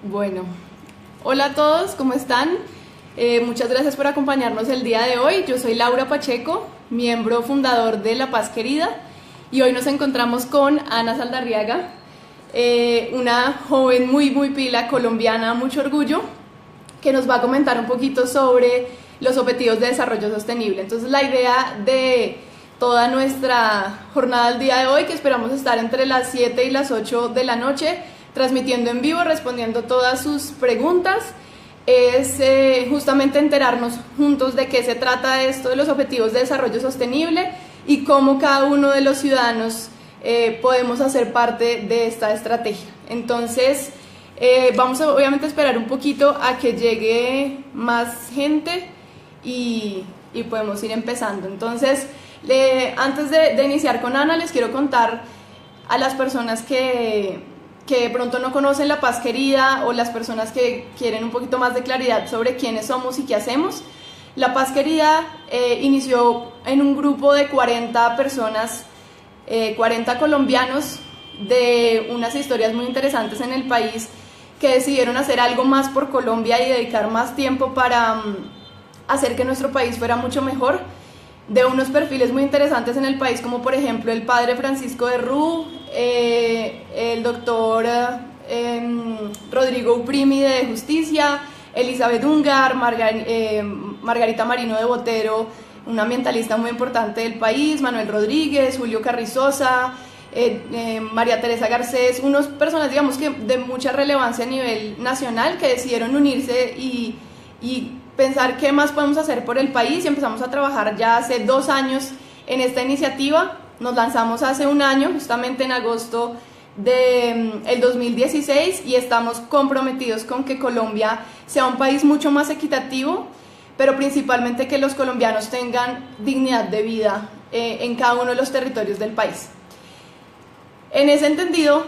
Bueno, hola a todos, ¿cómo están? Muchas gracias por acompañarnos el día de hoy. Yo soy Laura Pacheco, miembro fundador de La Paz Querida, y hoy nos encontramos con Ana Saldarriaga, una joven muy pila, colombiana, mucho orgullo, que nos va a comentar un poquito sobre los objetivos de desarrollo sostenible. Entonces, la idea de toda nuestra jornada el día de hoy, que esperamos estar entre las 7 y las 8 de la noche, transmitiendo en vivo, respondiendo todas sus preguntas, es justamente enterarnos juntos de qué se trata esto de los objetivos de desarrollo sostenible y cómo cada uno de los ciudadanos podemos hacer parte de esta estrategia. Entonces, vamos a obviamente esperar un poquito a que llegue más gente y podemos ir empezando. Entonces, antes de iniciar con Ana, les quiero contar a las personas que de pronto no conocen La Paz Querida, o las personas que quieren un poquito más de claridad sobre quiénes somos y qué hacemos. La Paz Querida inició en un grupo de 40 personas, 40 colombianos de unas historias muy interesantes en el país, que decidieron hacer algo más por Colombia y dedicar más tiempo para hacer que nuestro país fuera mucho mejor, de unos perfiles muy interesantes en el país, como por ejemplo el padre Francisco de Rú, el doctor Rodrigo Uprimi de Justicia, Elizabeth Ungar, Margarita Marino de Botero, un ambientalista muy importante del país, Manuel Rodríguez, Julio Carrizosa, María Teresa Garcés, unas personas, digamos, que de mucha relevancia a nivel nacional, que decidieron unirse y pensar qué más podemos hacer por el país, y empezamos a trabajar ya hace 2 años en esta iniciativa. Nos lanzamos hace 1 año, justamente en agosto del 2016, y estamos comprometidos con que Colombia sea un país mucho más equitativo, pero principalmente que los colombianos tengan dignidad de vida en cada uno de los territorios del país. En ese entendido,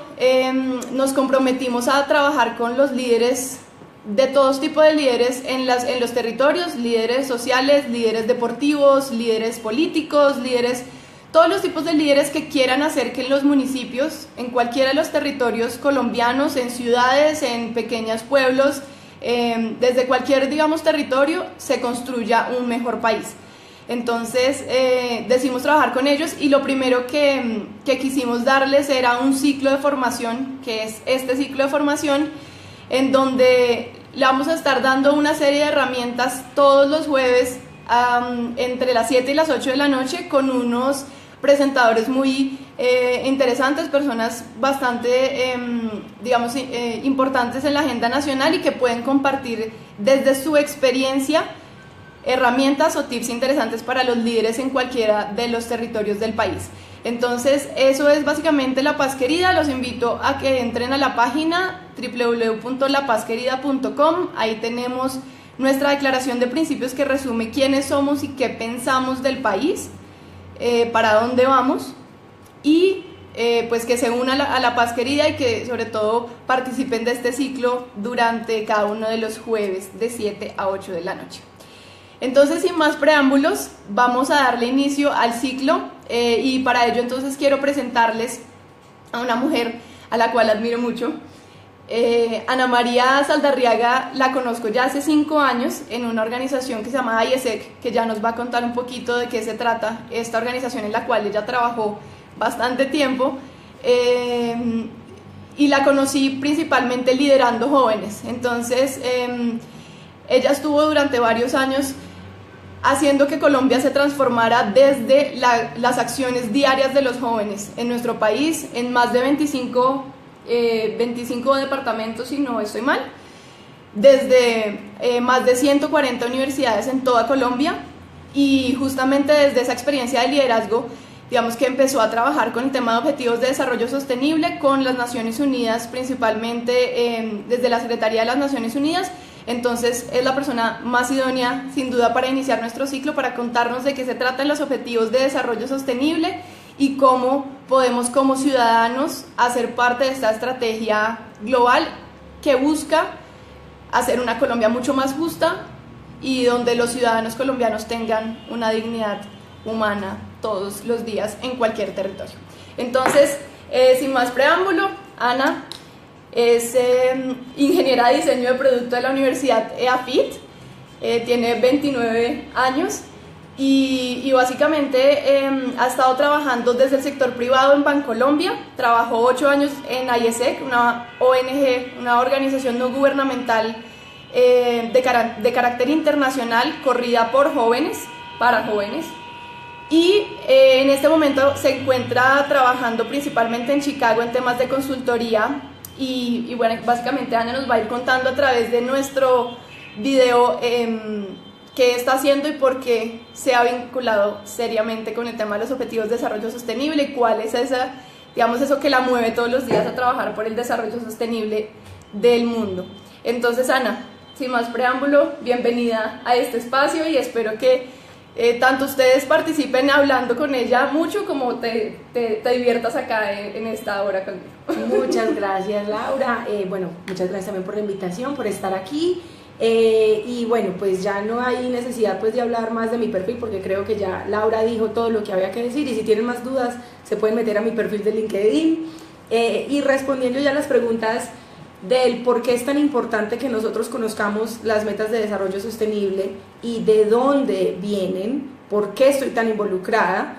nos comprometimos a trabajar con los líderes, de todos tipos de líderes en los territorios, líderes sociales, líderes deportivos, líderes políticos, todos los tipos de líderes que quieran hacer que en los municipios, en cualquiera de los territorios colombianos, en ciudades, en pequeños pueblos, desde cualquier, digamos, territorio, se construya un mejor país. Entonces, decidimos trabajar con ellos, y lo primero que quisimos darles era un ciclo de formación, que es este ciclo de formación, en donde le vamos a estar dando una serie de herramientas todos los jueves entre las 7 y las 8 de la noche, con unos presentadores muy interesantes, personas bastante, digamos, importantes en la agenda nacional, y que pueden compartir desde su experiencia herramientas o tips interesantes para los líderes en cualquiera de los territorios del país. Entonces, eso es básicamente La Paz Querida. Los invito a que entren a la página www.lapazquerida.com. Ahí tenemos nuestra declaración de principios, que resume quiénes somos y qué pensamos del país, para dónde vamos, y pues que se unan a la Paz Querida, y que sobre todo participen de este ciclo durante cada uno de los jueves de 7 a 8 de la noche. Entonces, sin más preámbulos, vamos a darle inicio al ciclo, y para ello entonces quiero presentarles a una mujer a la cual admiro mucho. Ana María Saldarriaga la conozco ya hace 5 años en una organización que se llama IESEC, que ya nos va a contar un poquito de qué se trata esta organización, en la cual ella trabajó bastante tiempo, y la conocí principalmente liderando jóvenes. Entonces, ella estuvo durante varios años haciendo que Colombia se transformara desde las acciones diarias de los jóvenes en nuestro país, en más de 25 departamentos, si no estoy mal, desde más de 140 universidades en toda Colombia. Y justamente desde esa experiencia de liderazgo, digamos que empezó a trabajar con el tema de objetivos de desarrollo sostenible con las Naciones Unidas, principalmente desde la Secretaría de las Naciones Unidas. Entonces, es la persona más idónea, sin duda, para iniciar nuestro ciclo, para contarnos de qué se tratan los objetivos de desarrollo sostenible y cómo podemos, como ciudadanos, hacer parte de esta estrategia global que busca hacer una Colombia mucho más justa, y donde los ciudadanos colombianos tengan una dignidad humana todos los días en cualquier territorio. Entonces, sin más preámbulo, Ana, es ingeniera de diseño de producto de la Universidad EAFIT, tiene 29 años y básicamente ha estado trabajando desde el sector privado en Bancolombia, trabajó 8 años en IESEC, una ONG, una organización no gubernamental de carácter internacional, corrida por jóvenes, para jóvenes. Y en este momento se encuentra trabajando principalmente en Chicago en temas de consultoría y bueno, básicamente Ana nos va a ir contando a través de nuestro video qué está haciendo y por qué se ha vinculado seriamente con el tema de los objetivos de desarrollo sostenible y cuál es esa, digamos, eso que la mueve todos los días a trabajar por el desarrollo sostenible del mundo. Entonces, Ana, sin más preámbulo, bienvenida a este espacio y espero que tanto ustedes participen hablando con ella mucho como te diviertas acá en esta hora conmigo. Muchas gracias, Laura. Bueno, muchas gracias también por la invitación, por estar aquí. Y bueno, pues ya no hay necesidad pues de hablar más de mi perfil porque creo que ya Laura dijo todo lo que había que decir y si tienen más dudas se pueden meter a mi perfil de LinkedIn. Y respondiendo ya a las preguntas del por qué es tan importante que nosotros conozcamos las metas de desarrollo sostenible y de dónde vienen, por qué estoy tan involucrada,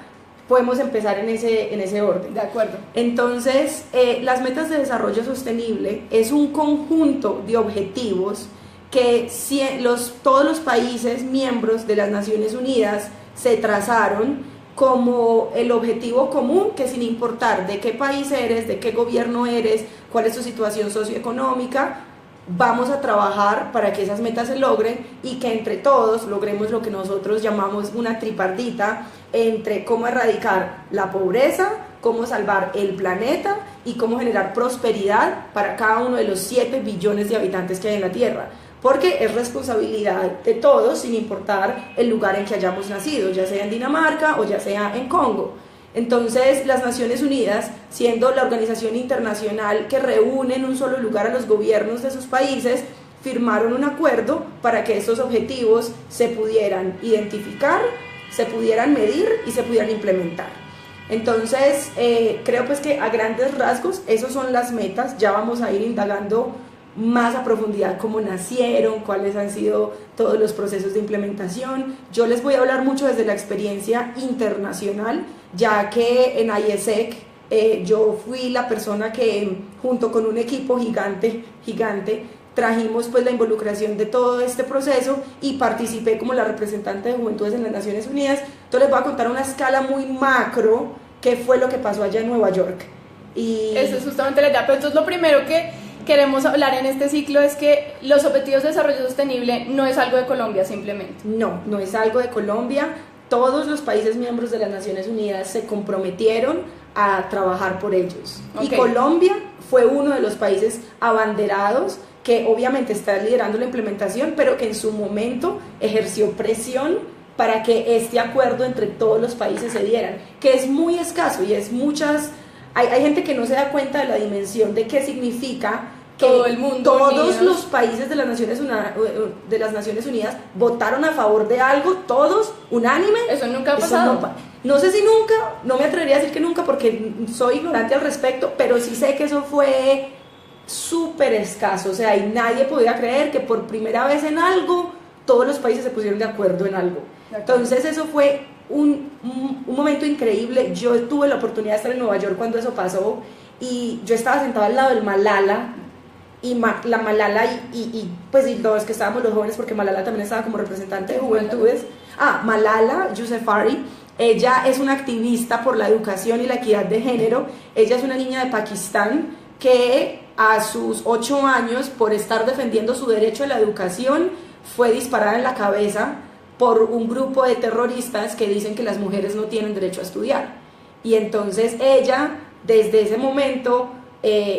podemos empezar en ese orden. De acuerdo. Entonces, las metas de desarrollo sostenible es un conjunto de objetivos que todos los países miembros de las Naciones Unidas se trazaron como el objetivo común, que sin importar de qué país eres, de qué gobierno eres, cuál es tu situación socioeconómica, vamos a trabajar para que esas metas se logren y que entre todos logremos lo que nosotros llamamos una tripartita entre cómo erradicar la pobreza, cómo salvar el planeta y cómo generar prosperidad para cada uno de los 7 billones de habitantes que hay en la Tierra. Porque es responsabilidad de todos sin importar el lugar en que hayamos nacido, ya sea en Dinamarca o ya sea en Congo. Entonces las Naciones Unidas, siendo la organización internacional que reúne en un solo lugar a los gobiernos de sus países, firmaron un acuerdo para que estos objetivos se pudieran identificar, se pudieran medir y se pudieran implementar. Entonces creo pues que a grandes rasgos esas son las metas. Ya vamos a ir indagando más a profundidad cómo nacieron, cuáles han sido todos los procesos de implementación. Yo les voy a hablar mucho desde la experiencia internacional, ya que en IESEC yo fui la persona que junto con un equipo gigante trajimos pues la involucración de todo este proceso y participé como la representante de Juventudes en las Naciones Unidas. Entonces les voy a contar una escala muy macro qué fue lo que pasó allá en Nueva York. Y eso es justamente la idea, pero entonces lo primero que queremos hablar en este ciclo es que los objetivos de desarrollo sostenible no es algo de Colombia simplemente. No es algo de Colombia. Todos los países miembros de las Naciones Unidas se comprometieron a trabajar por ellos. Okay. Y Colombia fue uno de los países abanderados que obviamente está liderando la implementación, pero que en su momento ejerció presión para que este acuerdo entre todos los países se dieran, que es muy escaso y es muchas... Hay gente que no se da cuenta de la dimensión de qué significa que todo el mundo todos los países de las Naciones Unidas votaron a favor de algo, todos, unánime. Eso nunca ha pasado. No sé si nunca, no me atrevería a decir que nunca porque soy ignorante al respecto, pero sí sé que eso fue súper escaso, o sea, y nadie podía creer que por primera vez en algo todos los países se pusieron de acuerdo en algo. Entonces eso fue un momento increíble. Yo tuve la oportunidad de estar en Nueva York cuando eso pasó y yo estaba sentada al lado del Malala y la Malala y los que estábamos los jóvenes, porque Malala también estaba como representante de Juventudes. Malala Yousafzai, ella es una activista por la educación y la equidad de género. Ella es una niña de Pakistán que a sus 8 años, por estar defendiendo su derecho a la educación, fue disparada en la cabeza por un grupo de terroristas que dicen que las mujeres no tienen derecho a estudiar. Y entonces ella, desde ese momento,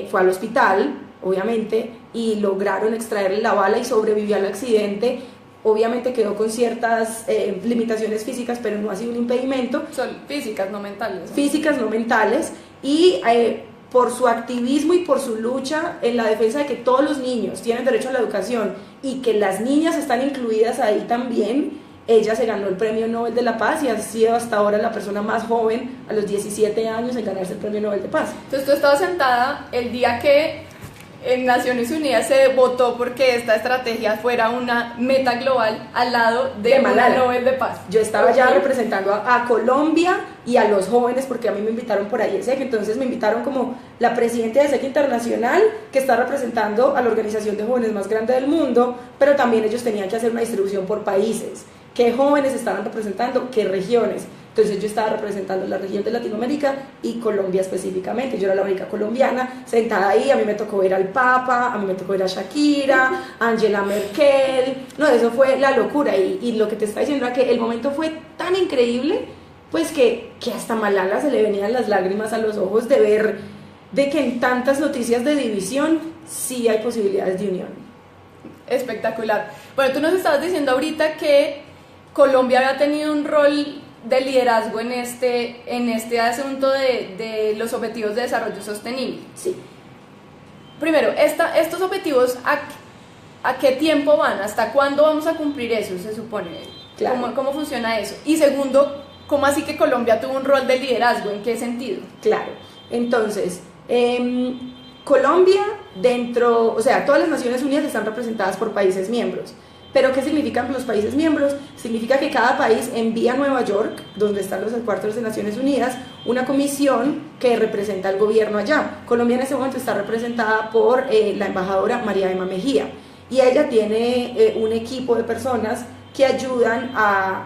fue al hospital, obviamente, y lograron extraerle la bala y sobrevivió al accidente. Obviamente quedó con ciertas limitaciones físicas, pero no ha sido un impedimento. Son físicas, no mentales. Físicas, no mentales. Y por su activismo y por su lucha en la defensa de que todos los niños tienen derecho a la educación y que las niñas están incluidas ahí también, ella se ganó el Premio Nobel de la Paz y ha sido hasta ahora la persona más joven, a los 17 años, en ganarse el Premio Nobel de Paz. Entonces tú estabas sentada el día que en Naciones Unidas se votó porque esta estrategia fuera una meta global al lado de una Nobel de Paz. Yo estaba ya representando a Colombia y a los jóvenes, porque a mí me invitaron por ahí, entonces me invitaron como la presidenta de SEC Internacional, que está representando a la organización de jóvenes más grande del mundo, pero también ellos tenían que hacer una distribución por países, qué jóvenes estaban representando, qué regiones. Entonces yo estaba representando la región de Latinoamérica y Colombia específicamente. Yo era la única colombiana sentada ahí. A mí me tocó ver al Papa, a mí me tocó ver a Shakira, a Angela Merkel. No, eso fue la locura. Y lo que te está diciendo era que el momento fue tan increíble, pues que hasta Malala se le venían las lágrimas a los ojos de ver de que en tantas noticias de división sí hay posibilidades de unión. Espectacular. Bueno, tú nos estabas diciendo ahorita que Colombia había tenido un rol de liderazgo en este asunto de los objetivos de desarrollo sostenible. Sí. Primero, estos objetivos, ¿a qué tiempo van? ¿Hasta cuándo vamos a cumplir eso, se supone? Claro. ¿Cómo funciona eso? Y segundo, ¿cómo así que Colombia tuvo un rol de liderazgo? ¿En qué sentido? Claro. Entonces, Colombia o sea, todas las Naciones Unidas están representadas por países miembros. ¿Pero qué significan los países miembros? Significa que cada país envía a Nueva York, donde están los headquarters de Naciones Unidas, una comisión que representa al gobierno allá. Colombia en ese momento está representada por la embajadora María Emma Mejía, y ella tiene un equipo de personas que ayudan a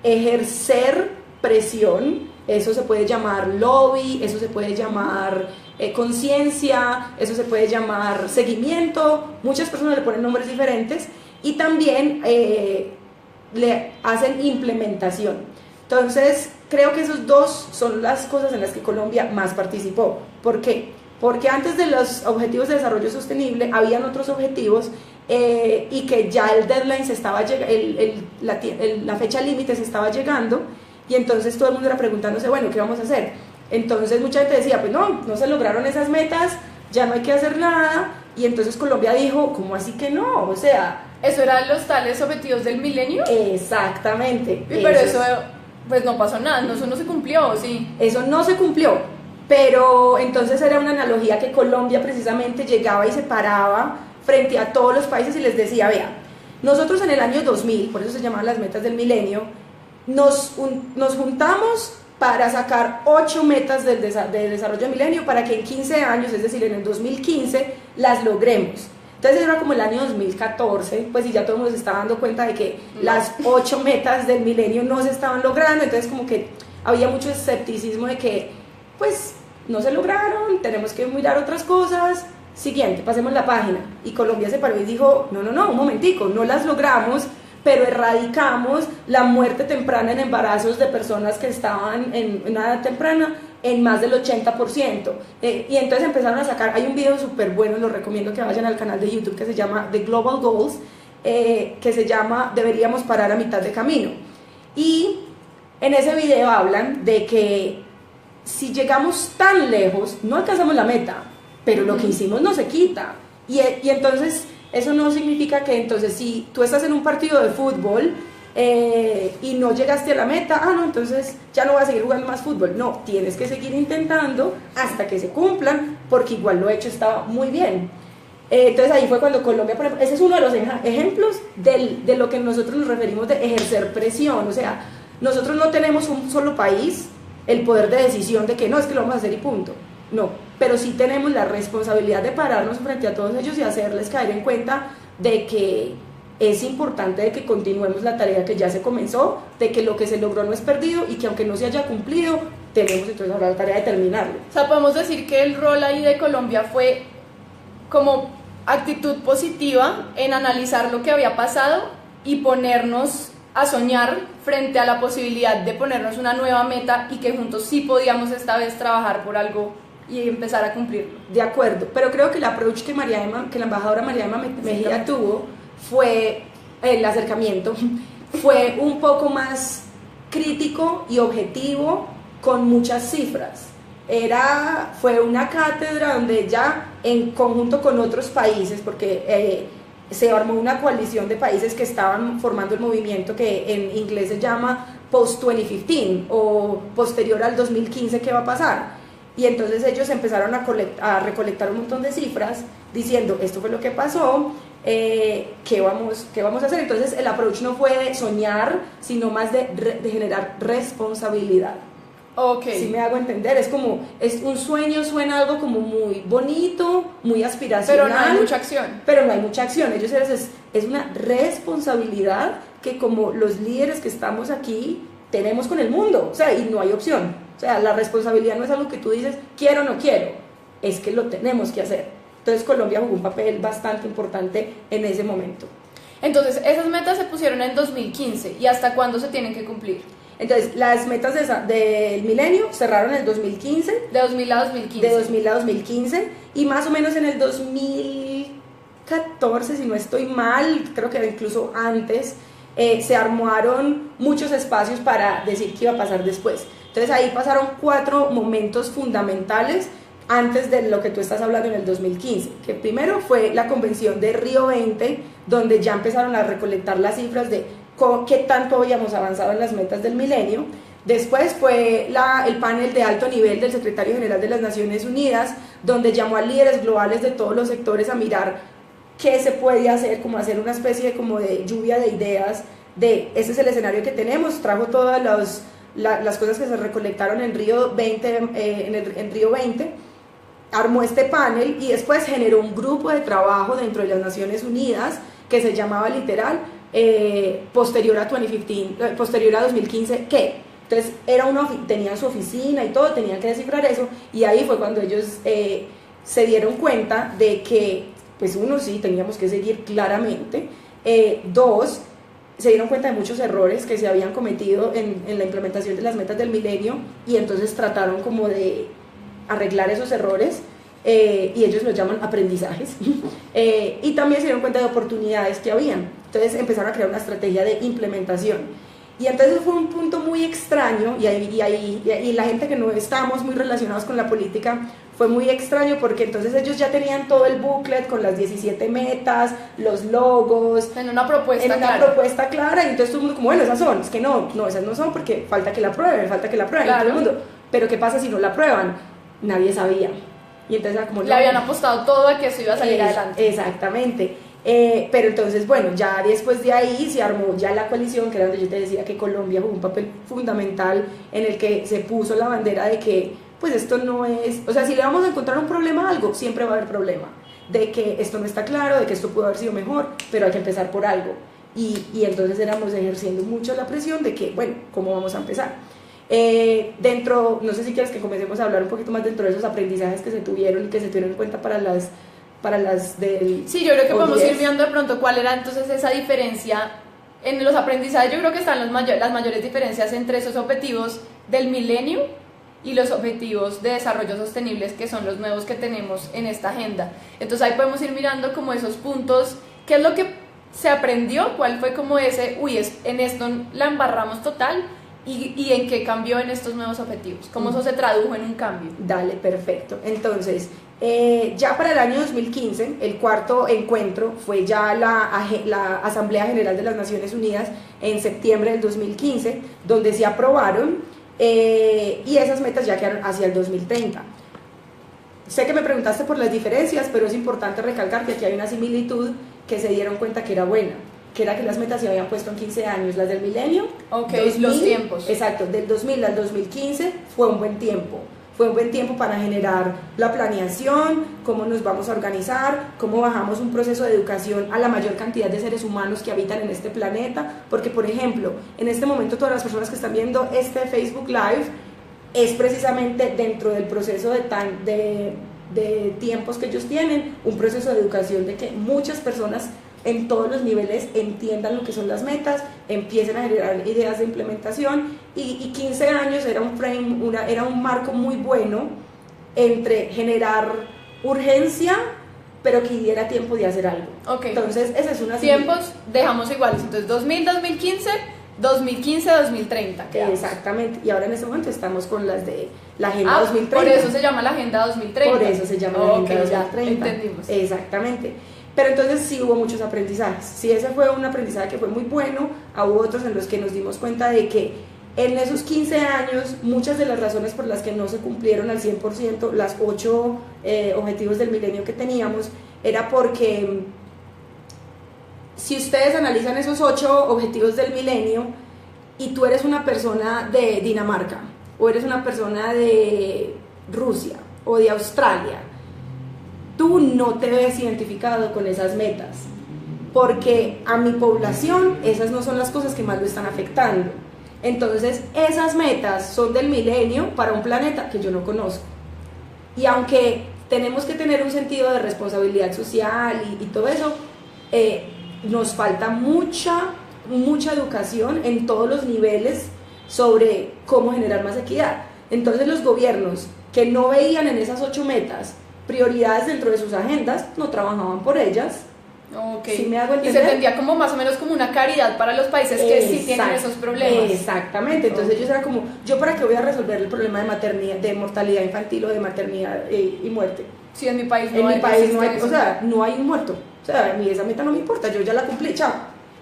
ejercer presión. Eso se puede llamar lobby, eso se puede llamar conciencia, eso se puede llamar seguimiento. Muchas personas le ponen nombres diferentes. Y también le hacen implementación. Entonces, creo que esos dos son las cosas en las que Colombia más participó. ¿Por qué? Porque antes de los objetivos de desarrollo sostenible habían otros objetivos y que ya el deadline se estaba la fecha límite se estaba llegando, y entonces todo el mundo era preguntándose, bueno, ¿qué vamos a hacer? Entonces mucha gente decía, pues no se lograron esas metas, ya no hay que hacer nada. Y entonces Colombia dijo, ¿cómo así que no? O sea, ¿eso eran los tales objetivos del milenio? Exactamente. Pero eso, pues no pasó nada, eso no se cumplió, ¿sí? Eso no se cumplió, pero entonces era una analogía que Colombia precisamente llegaba y se paraba frente a todos los países y les decía, vea, nosotros en el año 2000, por eso se llamaban las metas del milenio, nos juntamos para sacar 8 metas de desarrollo del milenio para que en 15 años, es decir, en el 2015, las logremos. Entonces era como el año 2014, pues y ya todo el mundo se estaba dando cuenta de que las 8 metas del milenio no se estaban logrando, entonces como que había mucho escepticismo de que, pues, no se lograron, tenemos que mirar otras cosas. Siguiente, pasemos la página. Y Colombia se paró y dijo, no, un momentico, no las logramos, pero erradicamos la muerte temprana en embarazos de personas que estaban en una edad temprana en más del 80%. Y entonces empezaron a sacar, hay un video súper bueno, lo recomiendo que vayan al canal de YouTube que se llama The Global Goals, que se llama Deberíamos parar a mitad de camino. Y en ese video hablan de que si llegamos tan lejos, no alcanzamos la meta, pero lo que hicimos no se quita. Y entonces eso no significa que entonces si tú estás en un partido de fútbol y no llegaste a la meta, no, entonces ya no vas a seguir jugando más fútbol. No, tienes que seguir intentando hasta que se cumplan, porque igual lo hecho estaba muy bien. Entonces ahí fue cuando Colombia, por ejemplo, ese es uno de los ejemplos de lo que nosotros nos referimos de ejercer presión. O sea, nosotros no tenemos un solo país el poder de decisión de que no, es que lo vamos a hacer y punto. No, pero sí tenemos la responsabilidad de pararnos frente a todos ellos y hacerles caer en cuenta de que es importante de que continuemos la tarea que ya se comenzó, de que lo que se logró no es perdido y que aunque no se haya cumplido, tenemos entonces ahora la tarea de terminarlo. O sea, podemos decir que el rol ahí de Colombia fue como actitud positiva en analizar lo que había pasado y ponernos a soñar frente a la posibilidad de ponernos una nueva meta y que juntos sí podíamos esta vez trabajar por algo y empezar a cumplirlo. De acuerdo, pero creo que el approach que la embajadora María Emma Mejía tuvo fue, el acercamiento, fue un poco más crítico y objetivo con muchas cifras. Fue una cátedra donde ella, en conjunto con otros países, porque se armó una coalición de países que estaban formando el movimiento que en inglés se llama post-2015 o posterior al 2015, ¿qué va a pasar? Y entonces ellos empezaron a recolectar un montón de cifras diciendo, esto fue lo que pasó, ¿qué vamos a hacer? Entonces el approach no fue de soñar, sino más de generar responsabilidad. Okay. Si me hago entender, es como, es un sueño, suena algo como muy bonito, muy aspiracional. Pero no hay mucha acción. Pero no hay mucha acción. Ellos es una responsabilidad que como los líderes que estamos aquí tenemos con el mundo, o sea, y no hay opción. O sea, la responsabilidad no es algo que tú dices, quiero o no quiero, es que lo tenemos que hacer. Entonces Colombia jugó un papel bastante importante en ese momento. Entonces, esas metas se pusieron en 2015, ¿y hasta cuándo se tienen que cumplir? Entonces, las metas del milenio cerraron en el 2015. De 2000 a 2015. De 2000 a 2015. Y más o menos en el 2014, si no estoy mal, creo que era incluso antes, se armaron muchos espacios para decir qué iba a pasar después. Entonces, ahí pasaron 4 momentos fundamentales antes de lo que tú estás hablando en el 2015, que primero fue la convención de Río 20, donde ya empezaron a recolectar las cifras de qué tanto habíamos avanzado en las metas del milenio. Después fue el panel de alto nivel del secretario general de las Naciones Unidas, donde llamó a líderes globales de todos los sectores a mirar qué se puede hacer, como hacer una especie de lluvia de ideas, de este es el escenario que tenemos, trajo todas las cosas que se recolectaron en Río 20, en Río 20, armó este panel y después generó un grupo de trabajo dentro de las Naciones Unidas que se llamaba literal posterior a 2015, ¿qué? Entonces tenían su oficina y todo, tenían que descifrar eso, y ahí fue cuando ellos se dieron cuenta de que, pues uno, sí, teníamos que seguir claramente, 2, se dieron cuenta de muchos errores que se habían cometido en la implementación de las metas del milenio, y entonces trataron como de arreglar esos errores, y ellos los llaman aprendizajes, y también se dieron cuenta de oportunidades que habían. Entonces empezaron a crear una estrategia de implementación, y entonces fue un punto muy extraño, y la gente que no estábamos muy relacionados con la política, fue muy extraño porque entonces ellos ya tenían todo el booklet con las 17 metas, los logos, en una propuesta clara, y entonces todo el mundo como, bueno, esas son, es que no, esas no son porque falta que la prueben, claro. Todo el mundo, pero ¿qué pasa si no la prueban? Nadie sabía, y entonces era como... Le habían apostado todo a que eso iba a salir adelante. Exactamente. Pero entonces, bueno, ya después de ahí se armó ya la coalición, que era donde yo te decía que Colombia jugó un papel fundamental, en el que se puso la bandera de que, pues esto no es, o sea, si le vamos a encontrar un problema a algo, siempre va a haber problema, de que esto no está claro, de que esto pudo haber sido mejor, pero hay que empezar por algo, y entonces éramos ejerciendo mucho la presión de que, bueno, ¿cómo vamos a empezar? No sé si quieres que comencemos a hablar un poquito más dentro de esos aprendizajes que se tuvieron y que se tuvieron en cuenta para las del... Sí, yo creo que podemos ir viendo de pronto cuál era entonces esa diferencia en los aprendizajes. Yo creo que están las mayores diferencias entre esos objetivos del milenio y los objetivos de desarrollo sostenibles, que son los nuevos que tenemos en esta agenda. Entonces ahí podemos ir mirando como esos puntos, qué es lo que se aprendió, cuál fue como ese, en esto la embarramos total, y en qué cambió en estos nuevos objetivos, cómo eso se tradujo en un cambio. Dale, perfecto. Entonces, ya para el año 2015, el cuarto encuentro fue ya la Asamblea General de las Naciones Unidas en septiembre del 2015, donde se aprobaron, y esas metas ya quedaron hacia el 2030. Sé que me preguntaste por las diferencias, pero es importante recalcar que aquí hay una similitud que se dieron cuenta que era buena, que era que las metas se habían puesto en 15 años, las del milenio. Ok, 2000, los tiempos. Exacto, del 2000 al 2015 fue un buen tiempo. Fue un buen tiempo para generar la planeación, cómo nos vamos a organizar, cómo bajamos un proceso de educación a la mayor cantidad de seres humanos que habitan en este planeta, porque por ejemplo, en este momento todas las personas que están viendo este Facebook Live es precisamente dentro del proceso de tiempos que ellos tienen, un proceso de educación de que muchas personas en todos los niveles entiendan lo que son las metas, empiecen a generar ideas de implementación, y 15 años era un marco muy bueno entre generar urgencia, pero que diera tiempo de hacer algo. Okay. Entonces, esa es una... Tiempos dejamos iguales, entonces 2000, 2015, 2015, 2030. Exactamente, y ahora en este momento estamos con las de la Agenda 2030. Por eso se llama la Agenda 2030. Por eso se llama la Agenda 2030. Ya, entendimos. Exactamente. Pero entonces sí hubo muchos aprendizajes. Sí, ese fue un aprendizaje que fue muy bueno. Hubo otros en los que nos dimos cuenta de que en esos 15 años, muchas de las razones por las que no se cumplieron al 100% las 8 objetivos del milenio que teníamos, era porque si ustedes analizan esos 8 objetivos del milenio y tú eres una persona de Dinamarca o eres una persona de Rusia o de Australia, tú no te ves identificado con esas metas, porque a mi población esas no son las cosas que más lo están afectando. Entonces esas metas son del milenio para un planeta que yo no conozco. Y aunque tenemos que tener un sentido de responsabilidad social y todo eso, nos falta mucha educación en todos los niveles sobre cómo generar más equidad. Entonces los gobiernos que no veían en esas 8 metas prioridades dentro de sus agendas, no trabajaban por ellas. Okay. ¿Sí me hago entender? Y se entendía como más o menos como una caridad para los países que sí tienen esos problemas. Exactamente, entonces ellos era como, ¿yo para qué voy a resolver el problema de maternidad, de mortalidad infantil o de maternidad y muerte? Sí, en mi país no hay, o sea, no hay un muerto, o sea, a mí esa meta no me importa, yo ya la cumplí, chao.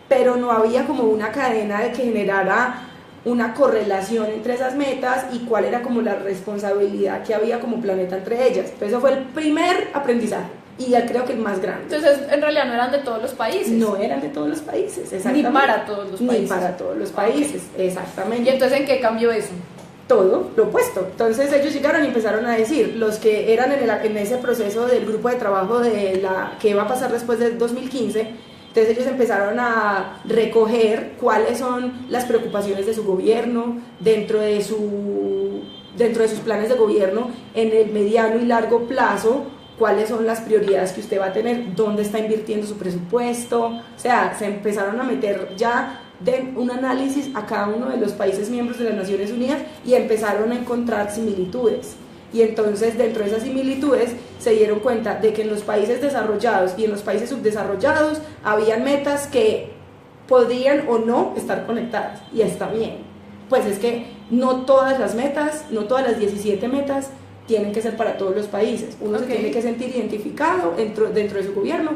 Pero no había como una cadena de que generara una correlación entre esas metas y cuál era como la responsabilidad que había como planeta entre ellas. Entonces eso fue el primer aprendizaje y ya creo que el más grande. Entonces en realidad no eran de todos los países. No eran de todos los países, exactamente. Ni para todos los países. Ni para todos los países, exactamente. ¿Y entonces en qué cambió eso? Todo lo opuesto. Entonces ellos llegaron y empezaron a decir, los que eran en ese proceso del grupo de trabajo de que va a pasar después del 2015, entonces ellos empezaron a recoger cuáles son las preocupaciones de su gobierno dentro de sus planes de gobierno en el mediano y largo plazo, cuáles son las prioridades que usted va a tener, dónde está invirtiendo su presupuesto. O sea, se empezaron a meter ya de un análisis a cada uno de los países miembros de las Naciones Unidas y empezaron a encontrar similitudes. Y entonces dentro de esas similitudes se dieron cuenta de que en los países desarrollados y en los países subdesarrollados habían metas que podrían o no estar conectadas, y está bien, pues es que no todas las metas, no todas las 17 metas tienen que ser para todos los países. Uno se tiene que sentir identificado dentro de su gobierno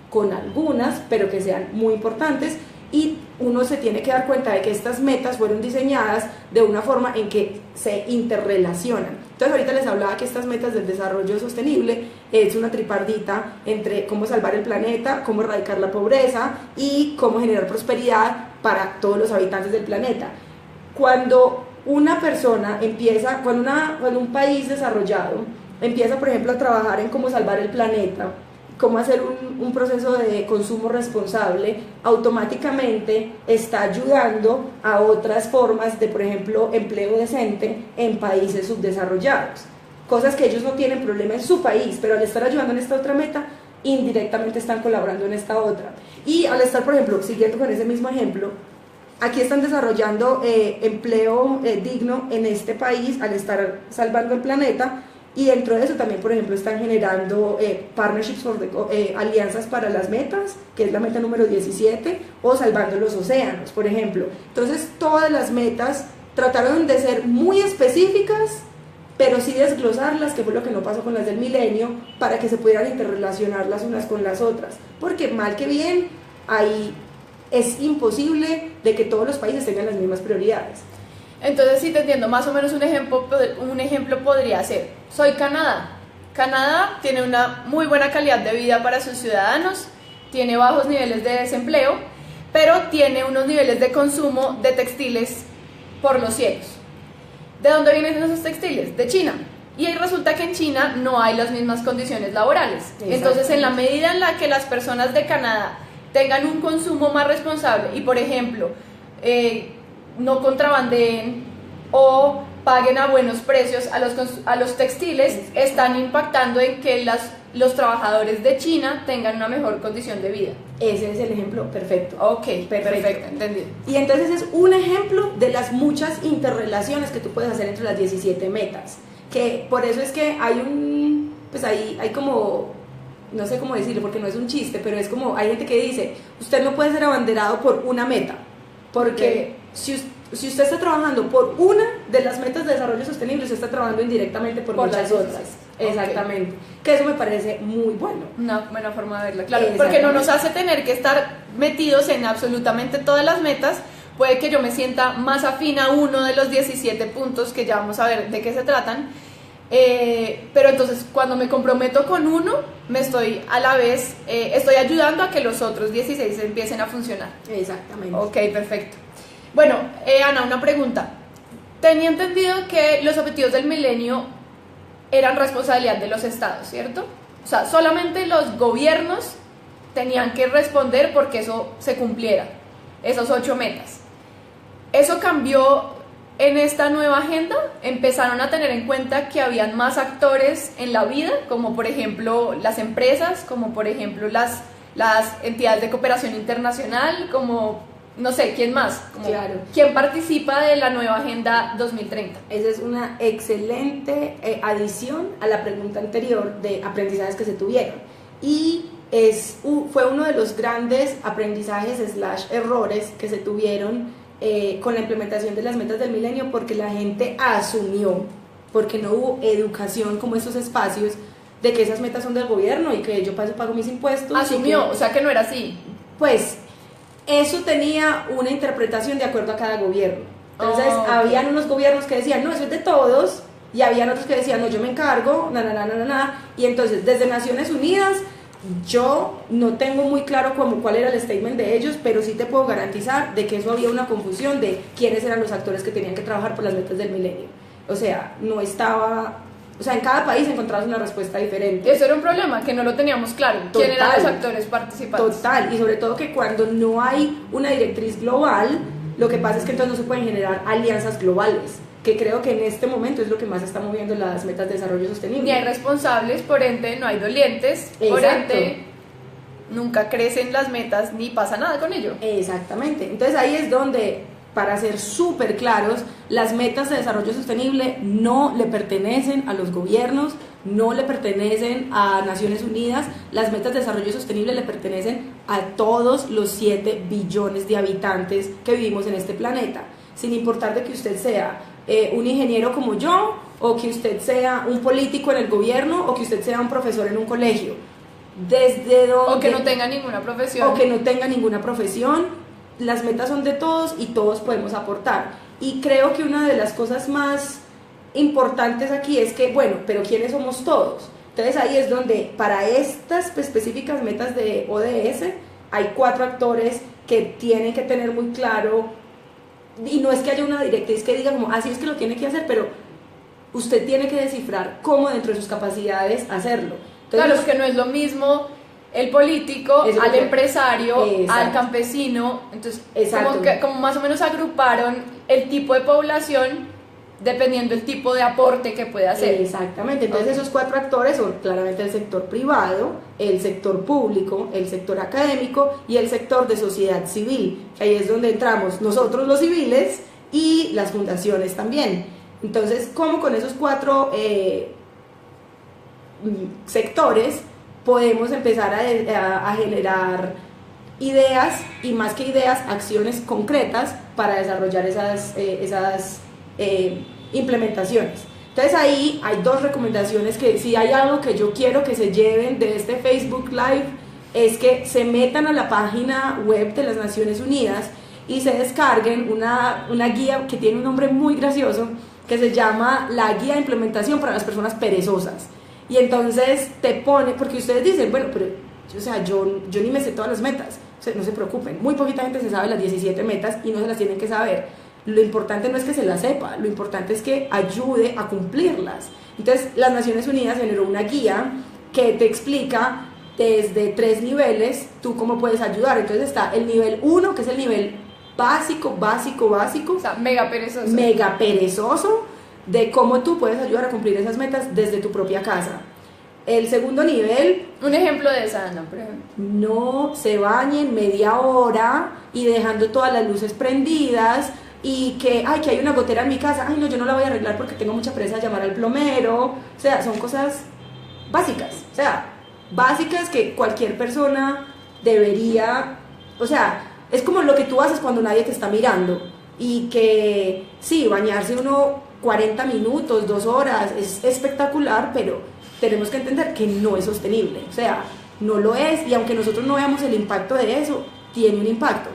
con algunas, pero que sean muy importantes, y uno se tiene que dar cuenta de que estas metas fueron diseñadas de una forma en que se interrelacionan. Entonces ahorita les hablaba que estas metas del desarrollo sostenible es una tripardita entre cómo salvar el planeta, cómo erradicar la pobreza y cómo generar prosperidad para todos los habitantes del planeta. Cuando una persona empieza, cuando un país desarrollado empieza, por ejemplo, a trabajar en cómo salvar el planeta, cómo hacer un proceso de consumo responsable, automáticamente está ayudando a otras formas de, por ejemplo, empleo decente en países subdesarrollados. Cosas que ellos no tienen problema en su país, pero al estar ayudando en esta otra meta, indirectamente están colaborando en esta otra. Y al estar, por ejemplo, siguiendo con ese mismo ejemplo, aquí están desarrollando empleo digno en este país al estar salvando el planeta. Y dentro de eso también, por ejemplo, están generando partnerships, alianzas para las metas, que es la meta número 17, o salvando los océanos, por ejemplo. Entonces, todas las metas trataron de ser muy específicas, pero sí desglosarlas, que fue lo que no pasó con las del milenio, para que se pudieran interrelacionar las unas con las otras. Porque mal que bien, ahí es imposible de que todos los países tengan las mismas prioridades. Entonces, si te entiendo, más o menos un ejemplo podría ser, soy Canadá. Canadá tiene una muy buena calidad de vida para sus ciudadanos, tiene bajos niveles de desempleo, pero tiene unos niveles de consumo de textiles por los cielos. ¿De dónde vienen esos textiles? De China. Y ahí resulta que en China no hay las mismas condiciones laborales. Entonces, en la medida en la que las personas de Canadá tengan un consumo más responsable y, por ejemplo, no contrabandeen o paguen a buenos precios a los textiles, están impactando en que los trabajadores de China tengan una mejor condición de vida. Ese es el ejemplo perfecto. Ok, perfecto, entendido. Y entonces es un ejemplo de las muchas interrelaciones que tú puedes hacer entre las 17 metas, que por eso es que hay como, no sé cómo decirlo porque no es un chiste, pero es como, hay gente que dice, usted no puede ser abanderado por una meta, porque si usted está trabajando por una de las metas de desarrollo sostenible, usted está trabajando indirectamente por muchas otras. Exactamente. Que eso me parece muy bueno. Una buena forma de verla, claro. Porque no nos hace tener que estar metidos en absolutamente todas las metas. Puede que yo me sienta más afín a uno de los 17 puntos que ya vamos a ver de qué se tratan, Pero entonces cuando me comprometo con uno, me estoy a la vez, estoy ayudando a que los otros 16 empiecen a funcionar. Exactamente. Ok, perfecto. Bueno, Ana, una pregunta. Tenía entendido que los objetivos del milenio eran responsabilidad de los estados, ¿cierto? O sea, solamente los gobiernos tenían que responder porque eso se cumpliera, esos 8 metas. Eso cambió en esta nueva agenda. Empezaron a tener en cuenta que habían más actores en la vida, como por ejemplo las empresas, como por ejemplo las entidades de cooperación internacional, como no sé, ¿quién más? Como, claro. ¿Quién participa de la nueva Agenda 2030? Esa es una excelente adición a la pregunta anterior de aprendizajes que se tuvieron. Y fue uno de los grandes aprendizajes / errores que se tuvieron con la implementación de las metas del milenio, porque la gente asumió, porque no hubo educación como estos espacios, de que esas metas son del gobierno y que yo pago mis impuestos. Asumió, o sea que no era así. Pues eso tenía una interpretación de acuerdo a cada gobierno. Entonces, okay. Habían unos gobiernos que decían, no, eso es de todos, y habían otros que decían, no, yo me encargo, y entonces, desde Naciones Unidas, yo no tengo muy claro cuál era el statement de ellos, pero sí te puedo garantizar de que eso había una confusión de quiénes eran los actores que tenían que trabajar por las metas del milenio. O sea, no estaba... O sea, en cada país encontrabas una respuesta diferente. Eso era un problema, que no lo teníamos claro. Total, ¿quién eran los actores participantes? Total, y sobre todo que cuando no hay una directriz global, lo que pasa es que entonces no se pueden generar alianzas globales, que creo que en este momento es lo que más está moviendo las metas de desarrollo sostenible. Ni hay responsables, por ende no hay dolientes, por ende nunca crecen las metas ni pasa nada con ello. Exactamente, entonces ahí es donde, para ser súper claros, las metas de desarrollo sostenible no le pertenecen a los gobiernos, no le pertenecen a Naciones Unidas. Las metas de desarrollo sostenible le pertenecen a todos los 7 billones de habitantes que vivimos en este planeta, sin importar de que usted sea un ingeniero como yo, o que usted sea un político en el gobierno, o que usted sea un profesor en un colegio. Desde donde, o que no tenga ninguna profesión. O que no tenga ninguna profesión. Las metas son de todos y todos podemos aportar. Y creo que una de las cosas más importantes aquí es que, bueno, pero ¿quiénes somos todos? Entonces ahí es donde para estas específicas metas de ODS hay 4 actores que tienen que tener muy claro, y no es que haya una directriz que diga como, así es que lo tiene que hacer, pero usted tiene que descifrar cómo dentro de sus capacidades hacerlo. Entonces, claro, porque no es lo mismo el político al empresario, al campesino. Entonces como más o menos agruparon el tipo de población dependiendo del tipo de aporte que puede hacer. Exactamente, entonces esos 4 actores son claramente el sector privado, el sector público, el sector académico y el sector de sociedad civil. Ahí es donde entramos nosotros los civiles y las fundaciones también. Entonces, ¿cómo con esos 4 sectores podemos empezar a generar ideas, y más que ideas, acciones concretas para desarrollar esas implementaciones? Entonces ahí hay 2 recomendaciones, que si hay algo que yo quiero que se lleven de este Facebook Live, es que se metan a la página web de las Naciones Unidas y se descarguen una guía que tiene un nombre muy gracioso, que se llama la Guía de Implementación para las Personas Perezosas. Y entonces te pone, porque ustedes dicen, bueno, pero o sea, yo ni me sé todas las metas. O sea, no se preocupen, muy poquita gente se sabe las 17 metas y no se las tienen que saber. Lo importante no es que se las sepa, lo importante es que ayude a cumplirlas. Entonces, las Naciones Unidas generó una guía que te explica desde 3 niveles tú cómo puedes ayudar. Entonces está el nivel 1, que es el nivel básico. O sea, mega perezoso. Mega perezoso, de cómo tú puedes ayudar a cumplir esas metas desde tu propia casa. El segundo nivel... Un ejemplo de esa, Ana, por ejemplo. No se bañen media hora y dejando todas las luces prendidas, y que hay una gotera en mi casa, ay no, yo no la voy a arreglar porque tengo mucha presa de llamar al plomero. O sea, son cosas básicas, o sea, básicas que cualquier persona debería, o sea, es como lo que tú haces cuando nadie te está mirando, y que sí, bañarse uno 40 minutos, 2 horas, es espectacular, pero tenemos que entender que no es sostenible, o sea, no lo es, y aunque nosotros no veamos el impacto de eso, tiene un impacto.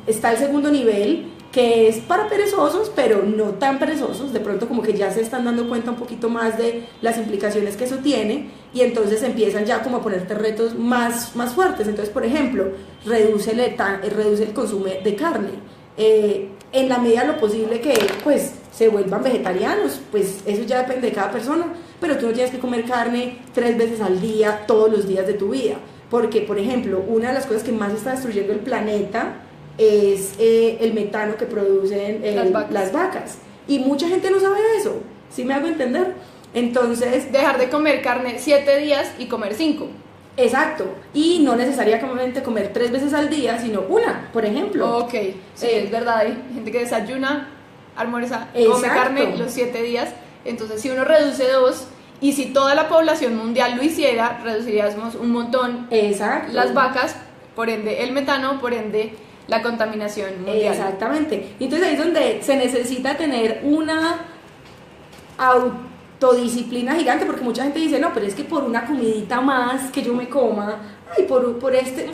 Está el segundo nivel, que es para perezosos, pero no tan perezosos, de pronto como que ya se están dando cuenta un poquito más de las implicaciones que eso tiene, y entonces empiezan ya como a ponerte retos más fuertes. Entonces, por ejemplo, reduce el consumo de carne, en la medida de lo posible que pues se vuelvan vegetarianos, pues eso ya depende de cada persona, pero tú no tienes que comer carne 3 veces al día, todos los días de tu vida, porque, por ejemplo, una de las cosas que más está destruyendo el planeta es el metano que producen las vacas. Y mucha gente no sabe eso, ¿sí me hago entender? Entonces, dejar de comer carne 7 días y comer 5. Exacto, y no necesariamente comer 3 veces al día, sino una, por ejemplo. Ok, sí, es verdad, hay gente que desayuna, almuerza, come carne los 7 días, entonces si uno reduce 2, y si toda la población mundial lo hiciera, reduciríamos un montón. Exacto. Las vacas, por ende el metano, por ende la contaminación mundial. Exactamente. Entonces ahí es donde se necesita tener una autodisciplina gigante, porque mucha gente dice, no, pero es que por una comidita más que yo me coma, ay, por este...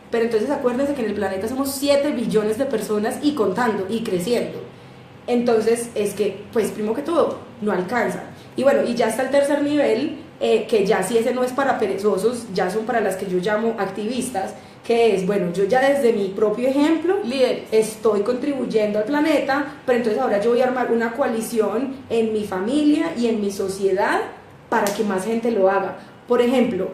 Pero entonces acuérdense que en el planeta somos 7 billones de personas y contando y creciendo. Entonces es que, pues primero que todo, no alcanza. Y bueno, y ya está el tercer nivel, que ya si ese no es para perezosos, ya son para las que yo llamo activistas, que es, bueno, yo ya desde mi propio ejemplo estoy contribuyendo al planeta, pero entonces ahora yo voy a armar una coalición en mi familia y en mi sociedad para que más gente lo haga. Por ejemplo,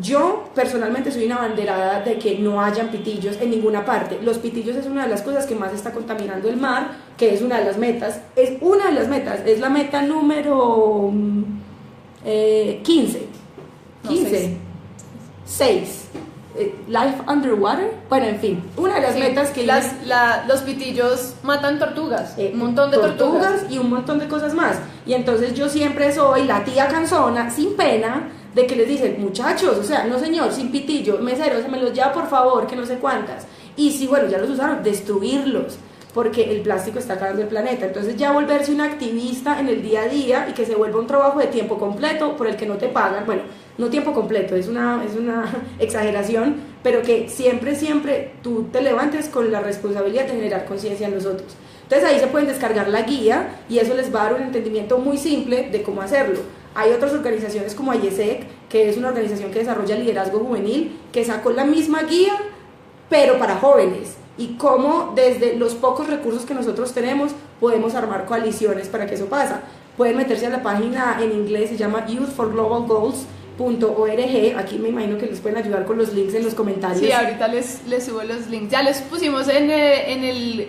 yo personalmente soy una abanderada de que no hayan pitillos en ninguna parte. Los pitillos es una de las cosas que más está contaminando el mar, que es una de las metas, es la meta número 15, 6. Life Underwater, bueno, en fin, una de las metas que los pitillos matan tortugas, un montón de tortugas y un montón de cosas más. Y entonces yo siempre soy la tía cansona, sin pena, de que les dicen, muchachos, o sea, no señor, sin pitillo, mesero, se me los lleva por favor, que no sé cuántas. Y si, bueno, ya los usaron, destruirlos, porque el plástico está acabando el planeta. Entonces ya volverse un activista en el día a día y que se vuelva un trabajo de tiempo completo por el que no te pagan, bueno, no tiempo completo, es una exageración, pero que siempre tú te levantes con la responsabilidad de generar conciencia en los otros. Entonces ahí se pueden descargar la guía y eso les va a dar un entendimiento muy simple de cómo hacerlo. Hay otras organizaciones como IESEC, que es una organización que desarrolla liderazgo juvenil, que sacó la misma guía, pero para jóvenes, y cómo desde los pocos recursos que nosotros tenemos podemos armar coaliciones para que eso pase. Pueden meterse a la página en inglés, se llama youthforglobalgoals.org. Aquí me imagino que les pueden ayudar con los links en los comentarios. Sí, ahorita les subo los links. Ya les pusimos en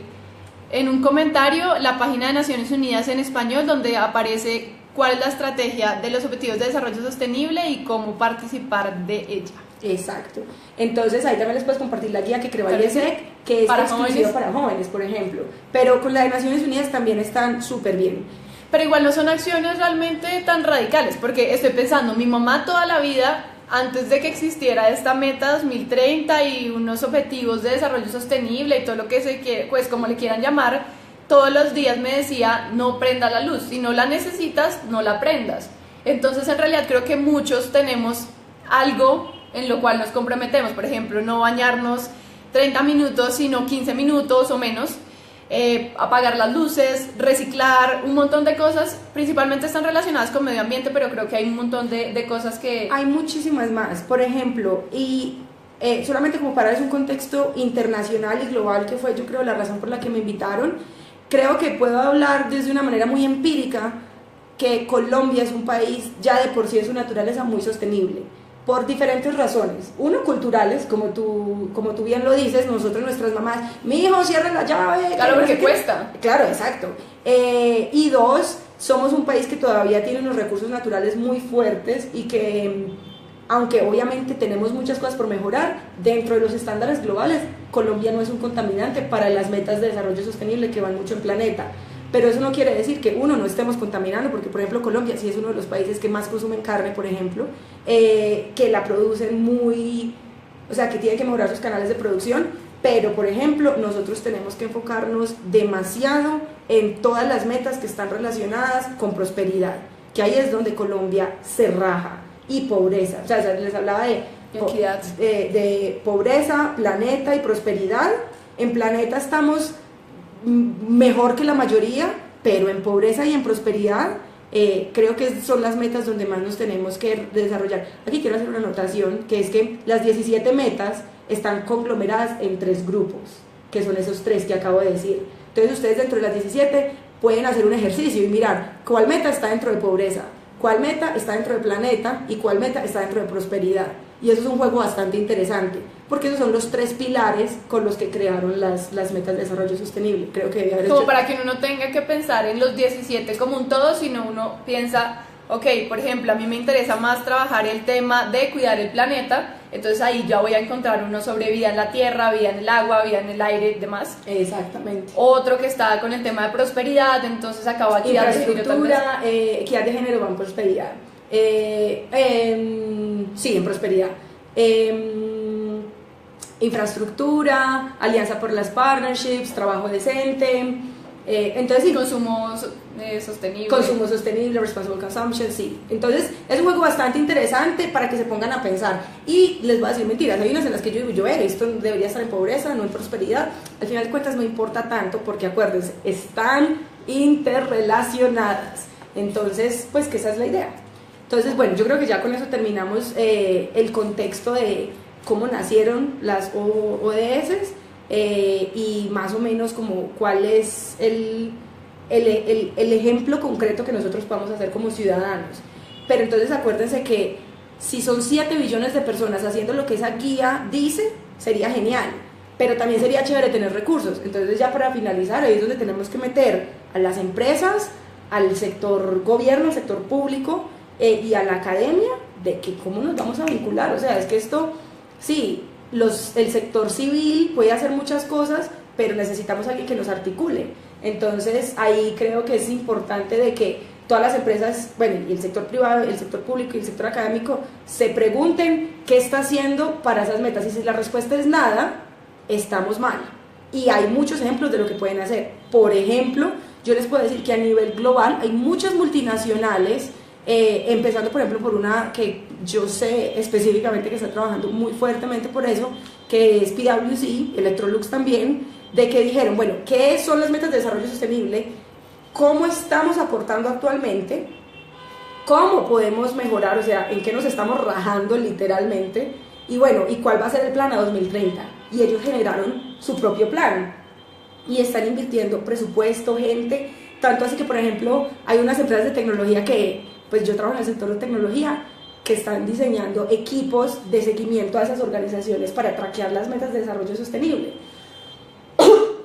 un comentario la página de Naciones Unidas en español, donde aparece cuál es la estrategia de los Objetivos de Desarrollo Sostenible y cómo participar de ella. Exacto. Entonces ahí también les puedes compartir la guía que creó IESEC, que es exclusiva para jóvenes, por ejemplo. Pero con la de Naciones Unidas también están súper bien. Pero igual no son acciones realmente tan radicales, porque estoy pensando, mi mamá toda la vida, antes de que existiera esta meta 2030 y unos objetivos de desarrollo sostenible y todo lo que se quiere, pues como le quieran llamar, todos los días me decía, no prenda la luz, si no la necesitas, no la prendas. Entonces en realidad creo que muchos tenemos algo en lo cual nos comprometemos, por ejemplo, no bañarnos 30 minutos, sino 15 minutos o menos, apagar las luces, reciclar, un montón de cosas, principalmente están relacionadas con medio ambiente, pero creo que hay un montón de cosas que... Hay muchísimas más, por ejemplo, y solamente como para darles un contexto internacional y global, que fue yo creo la razón por la que me invitaron, creo que puedo hablar desde una manera muy empírica que Colombia es un país ya de por sí en su naturaleza muy sostenible, por diferentes razones. Uno, culturales, como tú bien lo dices, nosotros, nuestras mamás, mi hijo, cierra la llave. Claro, porque cuesta. Claro, exacto. Y dos, somos un país que todavía tiene unos recursos naturales muy fuertes y que, aunque obviamente tenemos muchas cosas por mejorar, dentro de los estándares globales, Colombia no es un contaminante para las metas de desarrollo sostenible que van mucho en planeta. Pero eso no quiere decir que uno no estemos contaminando, porque por ejemplo Colombia sí es uno de los países que más consumen carne, por ejemplo, que la producen o sea, que tienen que mejorar sus canales de producción, pero por ejemplo nosotros tenemos que enfocarnos demasiado en todas las metas que están relacionadas con prosperidad, que ahí es donde Colombia se raja, y pobreza, o sea, les hablaba de equidad, de pobreza, planeta y prosperidad. En planeta estamos mejor que la mayoría, pero en pobreza y en prosperidad creo que son las metas donde más nos tenemos que desarrollar. Aquí quiero hacer una anotación, que es que las 17 metas están conglomeradas en 3 grupos, que son esos 3 que acabo de decir. Entonces ustedes dentro de las 17 pueden hacer un ejercicio y mirar cuál meta está dentro de pobreza, cuál meta está dentro de planeta y cuál meta está dentro de prosperidad. Y eso es un juego bastante interesante, porque esos son los 3 pilares con los que crearon las metas de desarrollo sostenible. Creo que debe haber como hecho... para que uno no tenga que pensar en los 17 como un todo, sino uno piensa, ok, por ejemplo, a mí me interesa más trabajar el tema de cuidar el planeta, entonces ahí ya voy a encontrar uno sobre vida en la tierra, vida en el agua, vida en el aire y demás. Exactamente. Otro que está con el tema de prosperidad, entonces acabo aquí de infraestructura, equidad de género va en prosperidad. Sí, en prosperidad. Infraestructura, alianza por las partnerships, trabajo decente. Entonces sí, consumo sostenible, responsible consumption, sí. Entonces es un juego bastante interesante para que se pongan a pensar. Y les voy a decir mentiras, hay unas en las que yo digo, esto debería estar en pobreza, no en prosperidad. Al final de cuentas no importa tanto, porque acuérdense, están interrelacionadas. Entonces, pues que esa es la idea. Entonces, bueno, yo creo que ya con eso terminamos el contexto de cómo nacieron las ODS y más o menos como cuál es el ejemplo concreto que nosotros podamos hacer como ciudadanos. Pero entonces acuérdense que si son 7 billones de personas haciendo lo que esa guía dice, sería genial, pero también sería chévere tener recursos. Entonces ya para finalizar, ahí es donde tenemos que meter a las empresas, al sector gobierno, al sector público y a la academia, de que cómo nos vamos a vincular. O sea, es que esto, sí, el sector civil puede hacer muchas cosas, pero necesitamos a alguien que nos articule. Entonces ahí creo que es importante de que todas las empresas, bueno, y el sector privado, el sector público y el sector académico se pregunten qué está haciendo para esas metas, y si la respuesta es nada, estamos mal. Y hay muchos ejemplos de lo que pueden hacer. Por ejemplo, yo les puedo decir que a nivel global hay muchas multinacionales, empezando por ejemplo por una que yo sé específicamente que está trabajando muy fuertemente por eso, que es PwC, Electrolux también, de que dijeron, bueno, ¿qué son las metas de desarrollo sostenible? ¿Cómo estamos aportando actualmente? ¿Cómo podemos mejorar? O sea, ¿en qué nos estamos rajando literalmente? Y bueno, ¿y cuál va a ser el plan a 2030? Y ellos generaron su propio plan y están invirtiendo presupuesto, gente, tanto así que, por ejemplo, hay unas empresas de tecnología que, pues yo trabajo en el sector de tecnología, que están diseñando equipos de seguimiento a esas organizaciones para traquear las metas de desarrollo sostenible,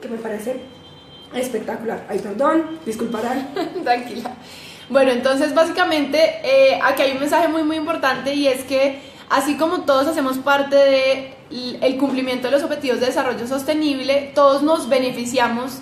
que me parece espectacular. Ay, perdón, disculparán. Tranquila. Bueno, entonces básicamente aquí hay un mensaje muy muy importante, y es que así como todos hacemos parte del cumplimiento de los objetivos de desarrollo sostenible, todos nos beneficiamos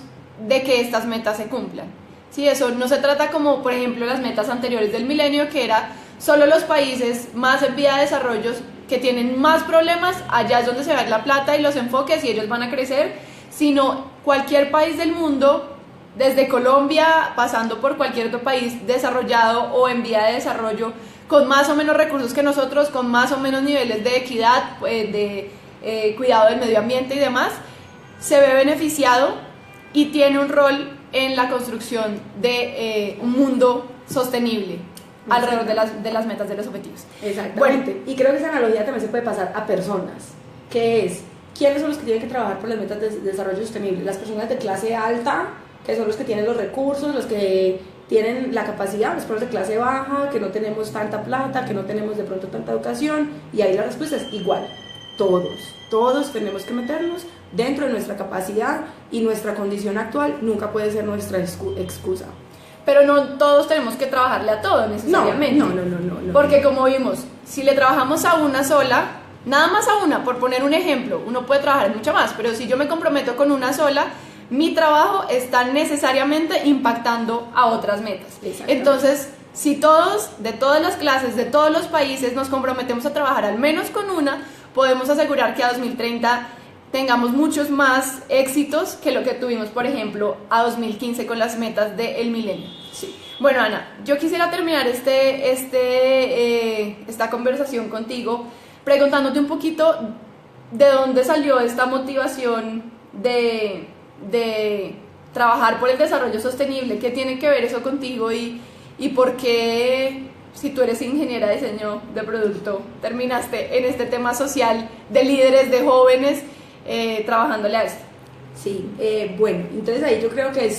de que estas metas se cumplan. Sí, eso no se trata como por ejemplo las metas anteriores del milenio, que era solo los países más en vía de desarrollo que tienen más problemas, allá es donde se va la plata y los enfoques y ellos van a crecer, sino cualquier país del mundo, desde Colombia, pasando por cualquier otro país desarrollado o en vía de desarrollo, con más o menos recursos que nosotros, con más o menos niveles de equidad, de cuidado del medio ambiente y demás, se ve beneficiado y tiene un rol en la construcción de un mundo sostenible alrededor de las metas de los objetivos. Exactamente. Bueno, y creo que esa analogía también se puede pasar a personas, que es, ¿quiénes son los que tienen que trabajar por las metas de desarrollo sostenible? Las personas de clase alta, que son los que tienen los recursos, los que tienen la capacidad, los personas de clase baja, que no tenemos tanta plata, que no tenemos de pronto tanta educación, y ahí la respuesta es igual. Todos tenemos que meternos dentro de nuestra capacidad, y nuestra condición actual nunca puede ser nuestra excusa. Pero no todos tenemos que trabajarle a todo necesariamente. No. Porque como vimos, si le trabajamos a una sola, nada más a una, por poner un ejemplo, uno puede trabajar mucho más, pero si yo me comprometo con una sola, mi trabajo está necesariamente impactando a otras metas. Entonces, si todos, de todas las clases, de todos los países, nos comprometemos a trabajar al menos con una, podemos asegurar que a 2030 tengamos muchos más éxitos que lo que tuvimos, por ejemplo, a 2015 con las metas del milenio. Sí. Bueno, Ana, yo quisiera terminar esta conversación contigo preguntándote un poquito de dónde salió esta motivación de trabajar por el desarrollo sostenible. ¿Qué tiene que ver eso contigo y por qué, si tú eres ingeniera de diseño de producto, terminaste en este tema social de líderes, de jóvenes, trabajándole a esto? Sí, bueno, entonces ahí yo creo que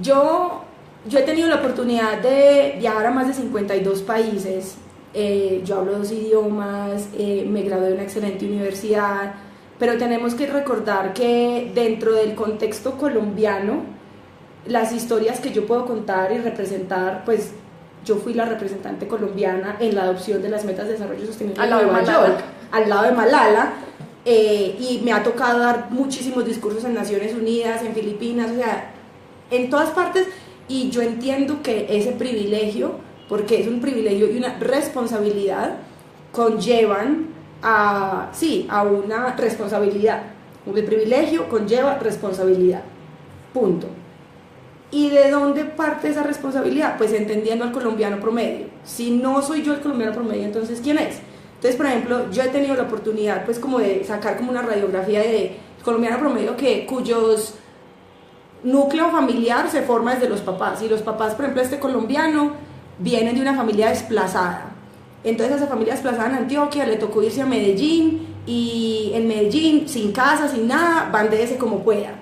yo he tenido la oportunidad de viajar a más de 52 países, yo hablo 2 idiomas, me gradué de una excelente universidad, pero tenemos que recordar que dentro del contexto colombiano, las historias que yo puedo contar y representar, pues yo fui la representante colombiana en la adopción de las metas de desarrollo sostenible al lado de Malala. Al lado de Malala, y me ha tocado dar muchísimos discursos en Naciones Unidas, en Filipinas, o sea, en todas partes, y yo entiendo que ese privilegio, porque es un privilegio y una responsabilidad, conllevan a una responsabilidad. El privilegio conlleva responsabilidad, punto. ¿Y de dónde parte esa responsabilidad? Pues entendiendo al colombiano promedio. Si no soy yo el colombiano promedio, entonces ¿quién es? Entonces, por ejemplo, yo he tenido la oportunidad pues como de sacar como una radiografía de colombiano promedio cuyos núcleo familiar se forma desde los papás, y los papás, por ejemplo, este colombiano vienen de una familia desplazada. Entonces a esa familia desplazada en Antioquia le tocó irse a Medellín, y en Medellín, sin casa, sin nada, bandéese como pueda.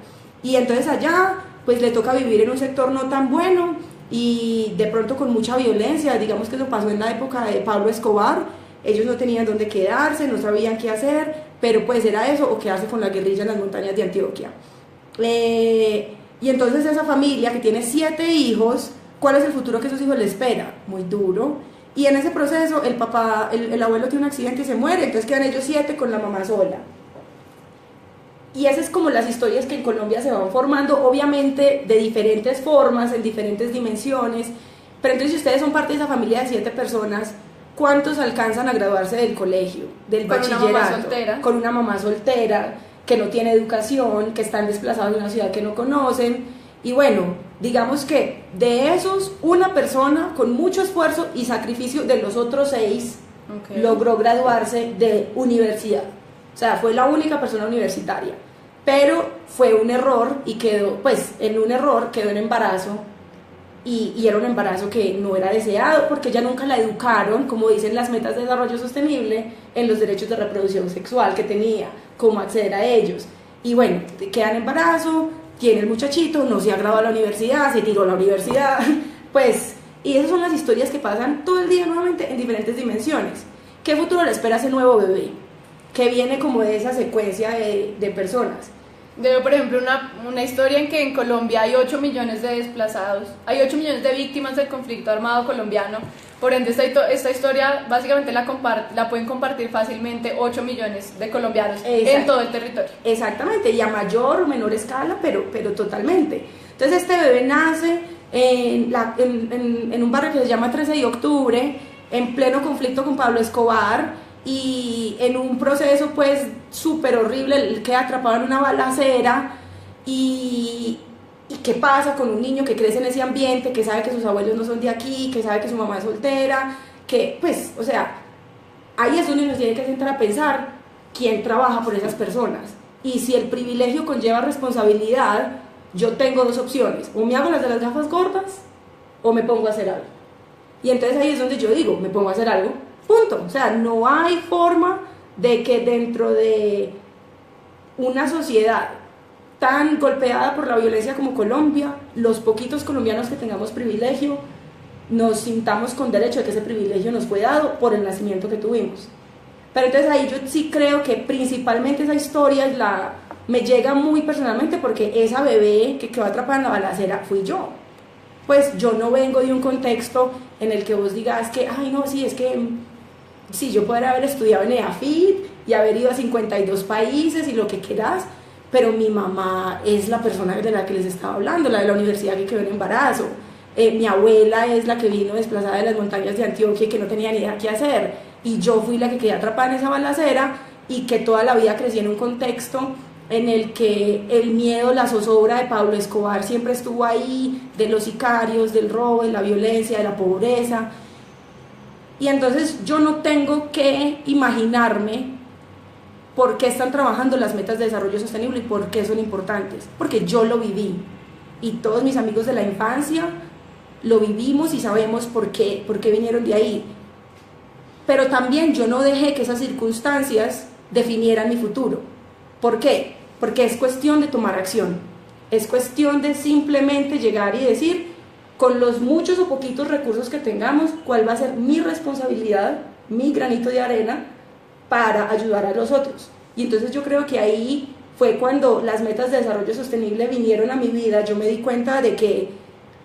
Y entonces allá pues le toca vivir en un sector no tan bueno y de pronto con mucha violencia. Digamos que eso pasó en la época de Pablo Escobar. Ellos no tenían dónde quedarse, no sabían qué hacer, pero pues era eso o quedarse con la guerrilla en las montañas de Antioquia. Y entonces esa familia que tiene 7 hijos, ¿cuál es el futuro que esos hijos les espera? Muy duro. Y en ese proceso el abuelo tiene un accidente y se muere, entonces quedan ellos 7 con la mamá sola. Y esas es como las historias que en Colombia se van formando, obviamente de diferentes formas, en diferentes dimensiones, pero entonces si ustedes son parte de esa familia de 7 personas, ¿cuántos alcanzan a graduarse del colegio, del bachillerato? Con una mamá soltera, que no tiene educación, que están desplazados de una ciudad que no conocen. Y bueno, digamos que de esos, una persona con mucho esfuerzo y sacrificio de los otros 6 logró graduarse de universidad. O sea, fue la única persona universitaria. Pero fue un error y quedó en embarazo. Y era un embarazo que no era deseado porque ella nunca la educaron, como dicen las metas de desarrollo sostenible, en los derechos de reproducción sexual que tenía, cómo acceder a ellos. Y bueno, queda en embarazo, tiene el muchachito, no se ha graduado a la universidad, se tiró a la universidad, pues, y esas son las historias que pasan todo el día nuevamente en diferentes dimensiones. ¿Qué futuro le espera a ese nuevo bebé? Que viene como de esa secuencia de personas. Veo, por ejemplo, una historia en que en Colombia hay 8 millones de desplazados, hay 8 millones de víctimas del conflicto armado colombiano. Por ende, esta historia básicamente la pueden compartir fácilmente 8 millones de colombianos. Exacto. En todo el territorio. Exactamente, y a mayor o menor escala, pero totalmente. Entonces este bebé nace en un barrio que se llama 13 de octubre, en pleno conflicto con Pablo Escobar, y en un proceso pues súper horrible, él queda atrapado en una balacera. ¿Y qué pasa con un niño que crece en ese ambiente, que sabe que sus abuelos no son de aquí, que sabe que su mamá es soltera, que pues, o sea, ahí es donde uno tiene que sentar a pensar quién trabaja por esas personas? Y si el privilegio conlleva responsabilidad, yo tengo 2 opciones: o me hago las de las gafas gordas o me pongo a hacer algo. Y entonces ahí es donde yo digo, me pongo a hacer algo, punto. O sea, no hay forma de que dentro de una sociedad tan golpeada por la violencia como Colombia, los poquitos colombianos que tengamos privilegio, nos sintamos con derecho de que ese privilegio nos fue dado por el nacimiento que tuvimos. Pero entonces ahí yo sí creo que principalmente esa historia me llega muy personalmente, porque esa bebé que quedó atrapada en la balacera fui yo. Pues yo no vengo de un contexto en el que vos digas que, ay no, sí, es que sí, yo podría haber estudiado en EAFIT y haber ido a 52 países y lo que quieras, pero mi mamá es la persona de la que les estaba hablando, la de la universidad que quedó en embarazo. Mi abuela es la que vino desplazada de las montañas de Antioquia y que no tenía ni idea qué hacer, y yo fui la que quedé atrapada en esa balacera y que toda la vida crecí en un contexto en el que el miedo, la zozobra de Pablo Escobar siempre estuvo ahí, de los sicarios, del robo, de la violencia, de la pobreza. Y entonces yo no tengo que imaginarme por qué están trabajando las metas de desarrollo sostenible y por qué son importantes, porque yo lo viví y todos mis amigos de la infancia lo vivimos y sabemos por qué vinieron de ahí. Pero también yo no dejé que esas circunstancias definieran mi futuro. ¿Por qué? Porque es cuestión de tomar acción, es cuestión de simplemente llegar y decir, con los muchos o poquitos recursos que tengamos, cuál va a ser mi responsabilidad, mi granito de arena para ayudar a los otros. Y entonces yo creo que ahí fue cuando las metas de desarrollo sostenible vinieron a mi vida. Yo me di cuenta de que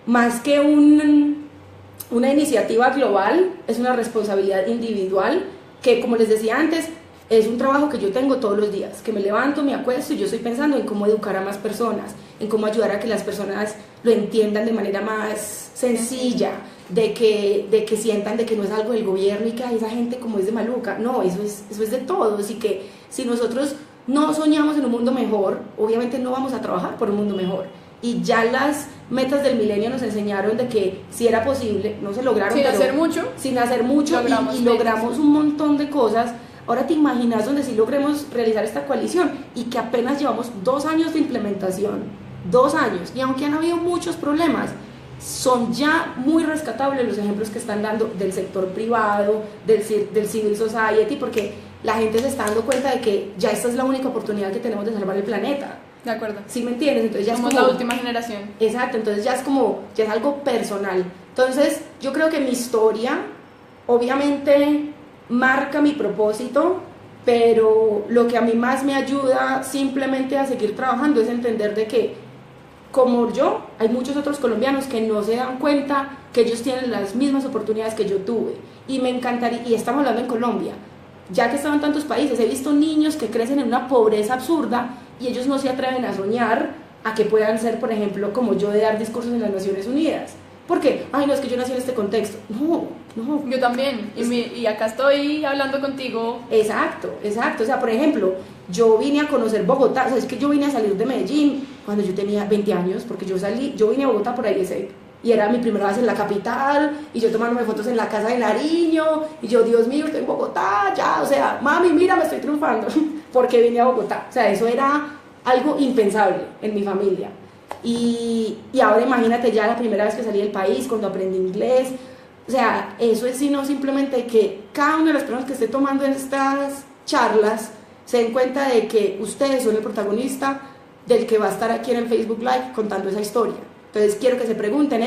más que una iniciativa global, es una responsabilidad individual que, como les decía antes, es un trabajo que yo tengo todos los días, que me levanto, me acuesto y yo estoy pensando en cómo educar a más personas, en cómo ayudar a que las personas lo entiendan de manera más sencilla, de que sientan de que no es algo del gobierno y que esa gente como es de maluca. No, eso es de todos, y que si nosotros no soñamos en un mundo mejor, obviamente no vamos a trabajar por un mundo mejor. Y ya las metas del milenio nos enseñaron de que si era posible, no se lograron, sin pero hacer mucho logramos un montón de cosas. Ahora te imaginas donde sí logremos realizar esta coalición y que apenas llevamos 2 años de implementación, 2 años, y aunque han habido muchos problemas, son ya muy rescatables los ejemplos que están dando del sector privado, del civil society, porque la gente se está dando cuenta de que ya esta es la única oportunidad que tenemos de salvar el planeta. De acuerdo. ¿Sí me entiendes? Entonces ya somos es como la última generación. Exacto, entonces ya es algo personal. Entonces yo creo que mi historia obviamente marca mi propósito, pero lo que a mí más me ayuda simplemente a seguir trabajando es entender de que, como yo, hay muchos otros colombianos que no se dan cuenta que ellos tienen las mismas oportunidades que yo tuve. Y me encantaría, y estamos hablando en Colombia, ya que estaba en tantos países, he visto niños que crecen en una pobreza absurda y ellos no se atreven a soñar a que puedan ser, por ejemplo, como yo, de dar discursos en las Naciones Unidas. ¿Por qué? Ay, no, es que yo nací en este contexto. No. Yo también, y acá estoy hablando contigo. Exacto. O sea, por ejemplo, yo vine a conocer Bogotá, o sea, es que yo vine a salir de Medellín cuando yo tenía 20 años, porque yo vine a Bogotá por ISEC, y era mi primera vez en la capital, y yo tomándome fotos en la casa de Nariño, y yo, Dios mío, estoy en Bogotá, ya, o sea, mami, mira, me estoy triunfando, porque vine a Bogotá. O sea, eso era algo impensable en mi familia. Y ahora imagínate ya la primera vez que salí del país, cuando aprendí inglés. O sea, eso es sino simplemente que cada una de las personas que esté tomando estas charlas se den cuenta de que ustedes son el protagonista del que va a estar aquí en el Facebook Live contando esa historia. Entonces quiero que se pregunten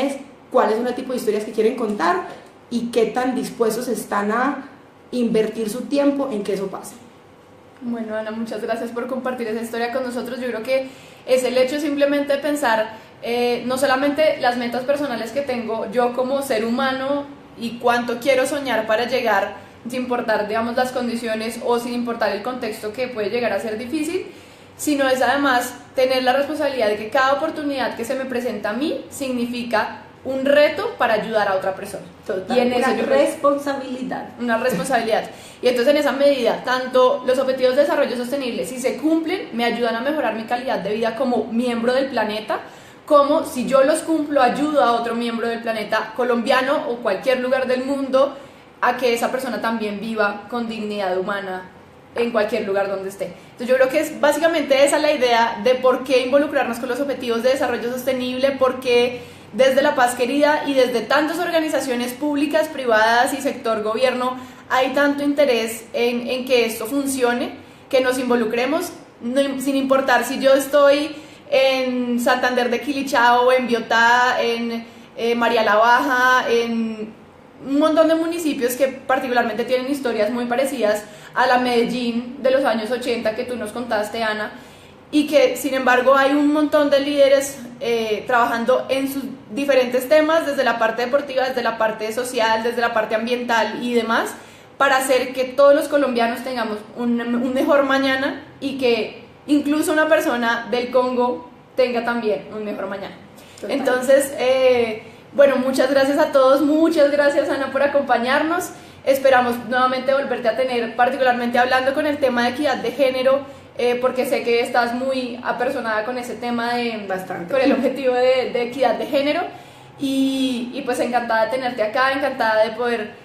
cuáles son el tipo de historias que quieren contar y qué tan dispuestos están a invertir su tiempo en que eso pase. Bueno, Ana, muchas gracias por compartir esa historia con nosotros. Yo creo que es el hecho simplemente de pensar no solamente las metas personales que tengo yo como ser humano y cuánto quiero soñar para llegar, sin importar, digamos, las condiciones o sin importar el contexto que puede llegar a ser difícil, sino es además tener la responsabilidad de que cada oportunidad que se me presenta a mí significa un reto para ayudar a otra persona. Total, y en una responsabilidad. Una responsabilidad. Y entonces en esa medida, tanto los objetivos de desarrollo sostenible, si se cumplen, me ayudan a mejorar mi calidad de vida como miembro del planeta, como si yo los cumplo, ayudo a otro miembro del planeta, colombiano o cualquier lugar del mundo, a que esa persona también viva con dignidad humana en cualquier lugar donde esté. Entonces yo creo que es básicamente esa la idea de por qué involucrarnos con los objetivos de desarrollo sostenible, porque desde La Paz Querida y desde tantas organizaciones públicas, privadas y sector gobierno hay tanto interés en que esto funcione, que nos involucremos, sin importar si yo estoy en Santander de Quilichao, en Biotá, en María la Baja, en un montón de municipios que particularmente tienen historias muy parecidas a la Medellín de los años 80 que tú nos contaste, Ana, y que sin embargo hay un montón de líderes trabajando en sus diferentes temas, desde la parte deportiva, desde la parte social, desde la parte ambiental y demás, para hacer que todos los colombianos tengamos un mejor mañana y que incluso una persona del Congo tenga también un mejor mañana. Total. Entonces, bueno, muchas gracias a todos, muchas gracias, Ana, por acompañarnos. Esperamos nuevamente volverte a tener, particularmente hablando con el tema de equidad de género, porque sé que estás muy apersonada con ese tema con el objetivo de equidad de género, y pues encantada de tenerte acá, encantada de poder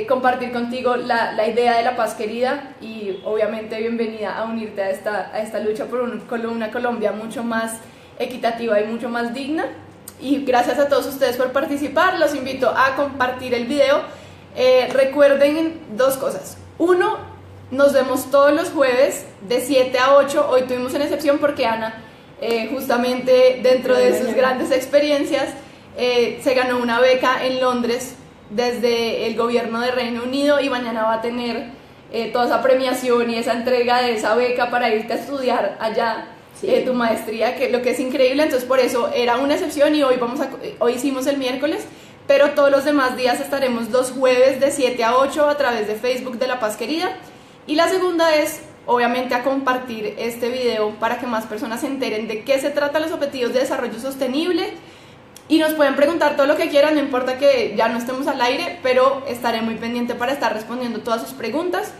compartir contigo la idea de la paz querida y obviamente bienvenida a unirte a esta lucha por una Colombia mucho más equitativa y mucho más digna. Y gracias a todos ustedes por participar, los invito a compartir el video. Recuerden dos cosas. Uno, nos vemos todos los jueves de 7 a 8, hoy tuvimos una excepción porque Ana, justamente dentro de sus grandes experiencias, se ganó una beca en Londres desde el gobierno de Reino Unido y mañana va a tener toda esa premiación y esa entrega de esa beca para irte a estudiar allá tu maestría, lo que es increíble. Entonces por eso era una excepción y hoy hicimos el miércoles, pero todos los demás días estaremos los jueves de 7 a 8 a través de Facebook de La Paz Querida. Y la segunda es obviamente a compartir este video para que más personas se enteren de qué se tratan los objetivos de desarrollo sostenible. Y nos pueden preguntar todo lo que quieran, no importa que ya no estemos al aire, pero estaré muy pendiente para estar respondiendo todas sus preguntas.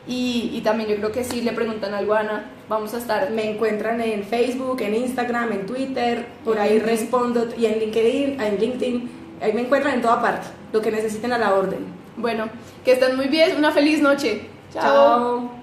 Y también yo creo que si le preguntan algo a Ana, vamos a estar... Me encuentran en Facebook, en Instagram, en Twitter, por ahí respondo, y en LinkedIn, ahí me encuentran en toda parte, lo que necesiten a la orden. Bueno, que estén muy bien, una feliz noche. Chao. Chao.